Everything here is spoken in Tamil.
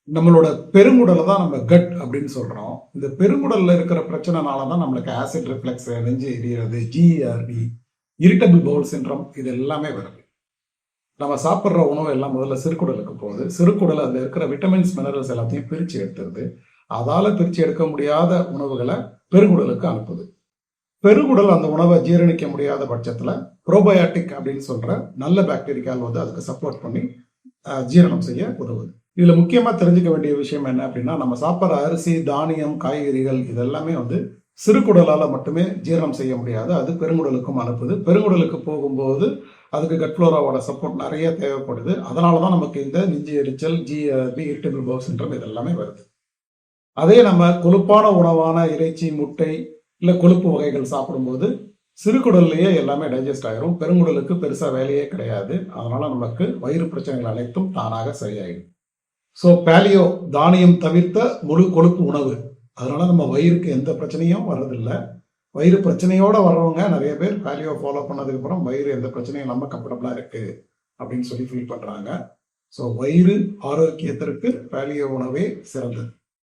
நம்மளோட பெருங்குடலை தான் நம்ம கட் அப்படின்னு சொல்றோம். இந்த பெருங்குடல்ல இருக்கிற பிரச்சனைனால தான் நம்மளுக்கு ஆசிட் ரிஃப்ளெக்ஸ், நெஞ்சு எரியிறது, ஜிஆர்டி, இரிட்டபிள் பவுல் சிண்ட்ரம் இது எல்லாமே வருது. நம்ம சாப்பிட்ற உணவு எல்லாம் முதல்ல சிறுகுடலுக்கு போகுது. சிறுகுடல் அதில் இருக்கிற விட்டமின்ஸ், மினரல்ஸ் எல்லாத்தையும் பிரித்து எடுத்துருது. அதால பிரித்து எடுக்க முடியாத உணவுகளை பெருங்குடலுக்கு அனுப்புது. பெருங்குடல் அந்த உணவை ஜீரணிக்க முடியாத பட்சத்தில் ப்ரோபயாட்டிக் அப்படின்னு சொல்ற நல்ல பாக்டீரியாக்கள் வந்து அதுக்கு சப்போர்ட் பண்ணி ஜீரணம் செய்ய உதவுது. இதுல முக்கியமா தெரிஞ்சுக்க வேண்டிய விஷயம் என்ன அப்படின்னா, நம்ம சாப்பிட்ற அரிசி, தானியம், காய்கறிகள் இதெல்லாமே வந்து சிறுகுடலால மட்டுமே ஜீரணம் செய்ய முடியாது. அது பெருங்குடலுக்கும் அனுப்புது. பெருங்குடலுக்கு போகும்போது அதுக்கு கட்ஃப்ளோராவோட சப்போர்ட் நிறைய தேவைப்படுது. அதனால தான் நமக்கு இந்த நெஞ்சு எரிச்சல், ஜிஆர்பி, இரிட்டபிள் பவுல் சிண்ட்ரம் இதெல்லாமே வருது. அதே நம்ம கொழுப்பான உணவான இறைச்சி, முட்டை இல்லை கொழுப்பு வகைகள் சாப்பிடும்போது சிறுகுடல்லையே எல்லாமே டைஜஸ்ட் ஆகிரும். பெருங்குடலுக்கு பெருசா வேலையே கிடையாது. அதனால நமக்கு வயிறு பிரச்சனைகள் அனைத்தும் தானாக சரியாயிடும். ஸோ பேலியோ தானியம் தவிர்த்த முழு கொழுப்பு உணவு. அதனால நம்ம வயிறுக்கு எந்த பிரச்சனையும் வர்றதில்லை. வயிறு பிரச்சனையோட வர்றவங்க நிறைய பேர் பேலியோ ஃபாலோ பண்ணதுக்கு அப்புறம் வயிறு எந்த பிரச்சனையும் நம்ம கம்ஃபர்டபுளா இருக்கு அப்படின்னு சொல்லி ஃபீல் பண்றாங்க. ஸோ வயிறு ஆரோக்கியத்திற்கு பேலியோ உணவே சிறந்தது.